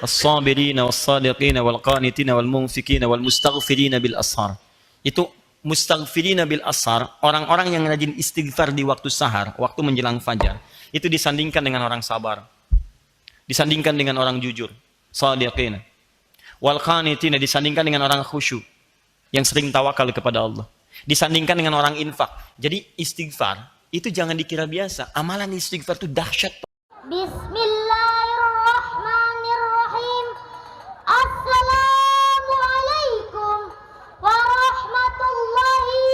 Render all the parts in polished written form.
As-sabirina was-sadiqina wal-qanitina wal-munfikina wal-mustaghfirina bil ashar. Itu mustaghfirina bil ashar, orang-orang yang rajin istighfar di waktu sahar, waktu menjelang fajar. Itu disandingkan dengan orang sabar. Disandingkan dengan orang jujur, sadiqina. Wal-qanitina disandingkan dengan orang khusyuk, yang sering tawakal kepada Allah. Disandingkan dengan orang infak. Jadi istighfar itu jangan dikira biasa. Amalan istighfar itu dahsyat. Bismillahirrahmanirrahim. Assalamualaikum warahmatullahi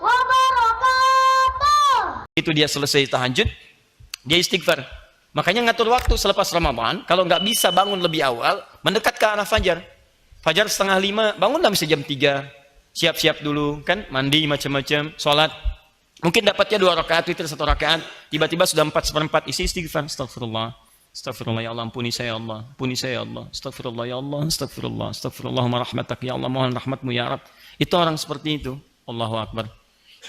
wabarakatuh. Itu dia selesai tahajud, dia istighfar. Makanya ngatur waktu selepas Ramadan. Kalau nggak bisa bangun lebih awal, mendekat ke arah fajar. Fajar 4:30, bangunlah bisa jam 3. Siap-siap dulu, kan? Mandi macam-macam, sholat. Mungkin dapatnya 2 rakaat, witir 1 rakaat. Tiba-tiba sudah 4/4, isi istighfar. Astagfirullah. Astagfirullah ya Allah, ampuni saya ya Allah. Ampuni saya ya Allah. Astagfirullah ya Allah. Astagfirullah. Astagfirullahumma rahmatak ya Allah. Mohon rahmatmu ya Rabb. Itu orang seperti itu. Allahu Akbar.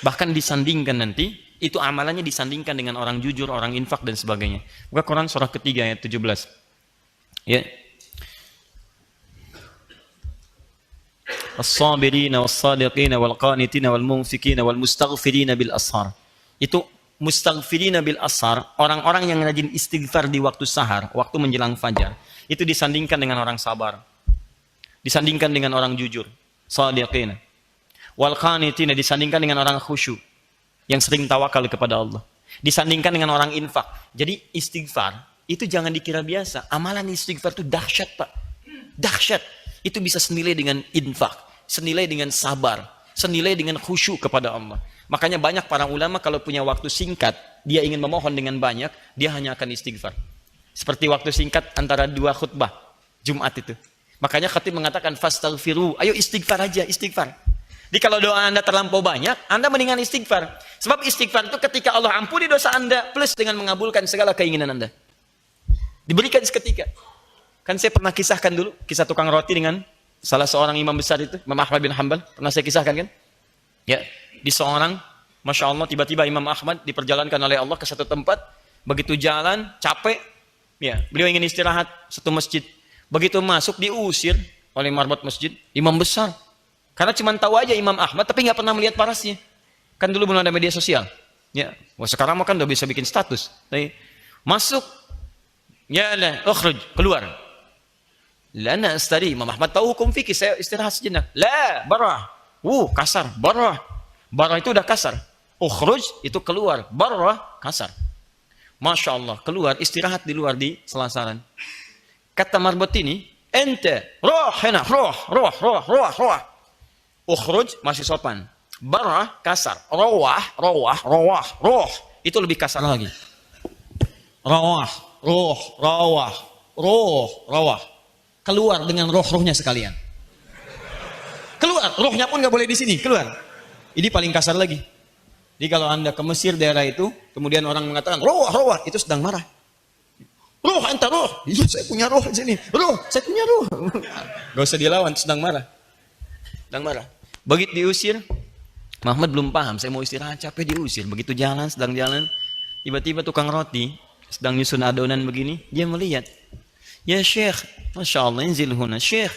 Bahkan disandingkan nanti, itu amalannya disandingkan dengan orang jujur, orang infak dan sebagainya. Buka Quran surah ketiga ayat 17. Ya. As-sabirina was-sadiqina wal-qanitina wal-munfikina wal-mustaghfirina bil ashar. Itu mustaghfirina bil ashar, orang-orang yang rajin istighfar di waktu sahar, waktu menjelang fajar. Itu disandingkan dengan orang sabar. Disandingkan dengan orang jujur, sadiqina. Wal-qanitina disandingkan dengan orang khusyuk, yang sering tawakal kepada Allah. Disandingkan dengan orang infak. Jadi istighfar itu jangan dikira biasa. Amalan istighfar itu dahsyat, Pak. Dahsyat. Itu bisa senilai dengan infak, senilai dengan sabar, senilai dengan khusyuk kepada Allah. Makanya banyak para ulama kalau punya waktu singkat, dia ingin memohon dengan banyak, dia hanya akan istighfar. Seperti waktu singkat antara 2 khutbah Jumat itu. Makanya khatib mengatakan fastaghfiru, ayo istighfar aja, istighfar. Jadi kalau doa Anda terlampau banyak, Anda mendingan istighfar. Sebab istighfar itu ketika Allah ampuni dosa Anda plus dengan mengabulkan segala keinginan Anda. Diberikan seketika. Kan saya pernah kisahkan dulu, kisah tukang roti dengan salah seorang imam besar itu, Imam Ahmad bin Hanbal. Pernah saya kisahkan kan? Ya, di seorang, Masya Allah, tiba-tiba Imam Ahmad diperjalankan oleh Allah ke satu tempat. Begitu jalan, capek, ya, beliau ingin istirahat, satu masjid. Begitu masuk, diusir oleh marbot masjid, imam besar. Karena cuma tahu aja Imam Ahmad, tapi nggak pernah melihat parasnya. Kan dulu belum ada media sosial. Ya, wah sekarang kan udah bisa bikin status. Tapi, masuk, ya lah, ukhruj, keluar. Lana astari, Imam Ahmad tahu hukum fikih, saya istirahat sejenak. La, barah. Kasar, barah. Barah itu udah kasar. Ukhruj itu keluar, barah kasar. Masya Allah, keluar, istirahat di luar di selasaran. Kata marbot ini, ente, roh, hena, roh. Ukhruj masih sopan. Barah kasar. Roh. Itu lebih kasar lagi. Roh. Keluar dengan roh-rohnya sekalian. Keluar, rohnya pun nggak boleh di sini, keluar. Ini paling kasar lagi. Jadi kalau Anda ke Mesir daerah itu, kemudian orang mengatakan roh, itu sedang marah. Roh, anta roh. Iya, saya punya roh di sini. Roh, saya punya roh. Gak usah dilawan, sedang marah. Begitu diusir, Muhammad belum paham, saya mau istirahat, capek diusir. Begitu jalan, sedang jalan, tiba-tiba tukang roti sedang nyusun adonan begini, dia melihat. Ya Syekh, Masya Allah, inzil huna. Syekh,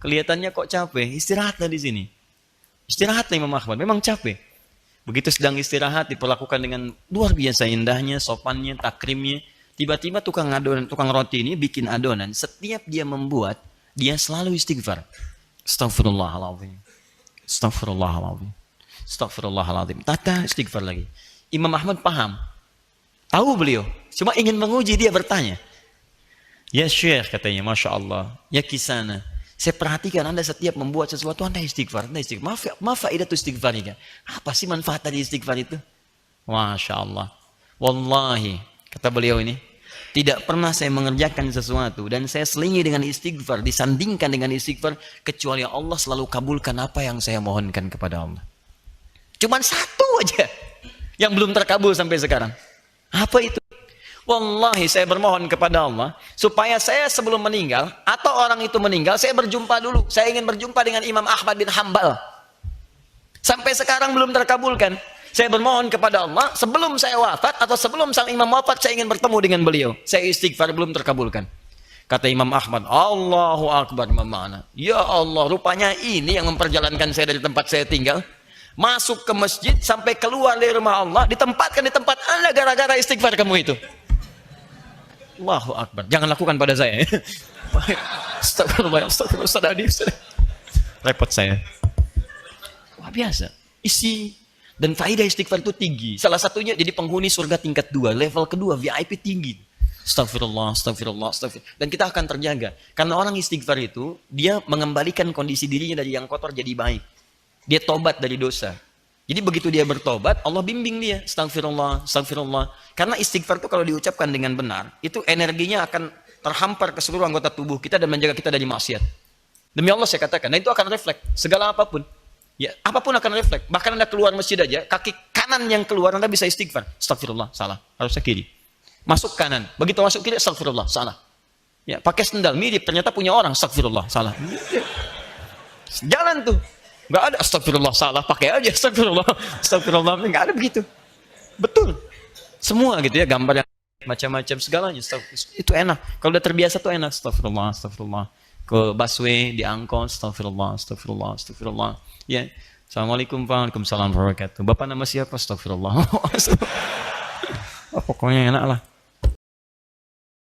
kelihatannya kok capek, istirahatlah di sini. Istirahatlah Imam Ahmad, memang capek. Begitu sedang istirahat, diperlakukan dengan luar biasa indahnya, sopannya, takrimnya. Tiba-tiba tukang roti ini bikin adonan. Setiap dia membuat, dia selalu istighfar. Astaghfirullahaladzim. Tata istighfar lagi. Imam Ahmad paham. Tahu beliau, cuma ingin menguji, dia bertanya. Ya Syekh, katanya, Masya Allah, ya kisana, saya perhatikan Anda setiap membuat sesuatu, Anda istighfar. Maaf faidah itu istighfar ini. Apa sih manfaat dari istighfar itu? Masya Allah. Wallahi, kata beliau ini, tidak pernah saya mengerjakan sesuatu dan saya selingi dengan istighfar, disandingkan dengan istighfar, kecuali Allah selalu kabulkan apa yang saya mohonkan kepada Allah. Cuman satu aja yang belum terkabul sampai sekarang. Apa itu? Wallahi saya bermohon kepada Allah supaya saya sebelum meninggal atau orang itu meninggal, saya berjumpa dulu. Saya ingin berjumpa dengan Imam Ahmad bin Hanbal. Sampai sekarang belum terkabulkan. Saya bermohon kepada Allah sebelum saya wafat atau sebelum sang imam wafat, saya ingin bertemu dengan beliau. Saya istighfar, belum terkabulkan. Kata Imam Ahmad, Allahu Akbar mana? Ya Allah, rupanya ini yang memperjalankan saya dari tempat saya tinggal. Masuk ke masjid sampai keluar dari rumah Allah, ditempatkan di tempat Anda gara-gara istighfar kamu itu. Allahu Akbar. Jangan lakukan pada saya. Astagfirullah, astagfirullah, repot saya. Wah biasa. Isi dan faedah istighfar itu tinggi. Salah satunya jadi penghuni surga tingkat 2, level kedua VIP tinggi. Astagfirullah, astagfirullah, astagfirullah. Dan kita akan terjaga. Karena orang istighfar itu, dia mengembalikan kondisi dirinya dari yang kotor jadi baik. Dia tobat dari dosa. Jadi begitu dia bertobat, Allah bimbing dia. Astagfirullah, astagfirullah. Karena istighfar itu kalau diucapkan dengan benar, itu energinya akan terhampar ke seluruh anggota tubuh kita dan menjaga kita dari maksiat. Demi Allah saya katakan, dan itu akan refleks. Segala apapun. Ya, apapun akan refleks. Bahkan Anda keluar masjid aja, kaki kanan yang keluar, Anda bisa istighfar. Astagfirullah, salah. Harusnya kiri. Masuk kanan, begitu masuk kiri, astagfirullah, salah. Ya, pakai sendal mirip, ternyata punya orang, astagfirullah, salah. Jalan tuh, nggak ada astagfirullah, salah, pakai aja astagfirullah, astagfirullah, nggak ada begitu. Betul, semua gitu ya, gambar yang macam-macam segalanya, itu enak. Kalau udah terbiasa tuh enak, astagfirullah, astagfirullah. Ke busway, di angkot, astagfirullah, astagfirullah, astagfirullah. Ya, assalamualaikum, waalaikumsalam warahmatullahi wabarakatuh. Bapak nama siapa? Astagfirullah. Oh, pokoknya enak lah.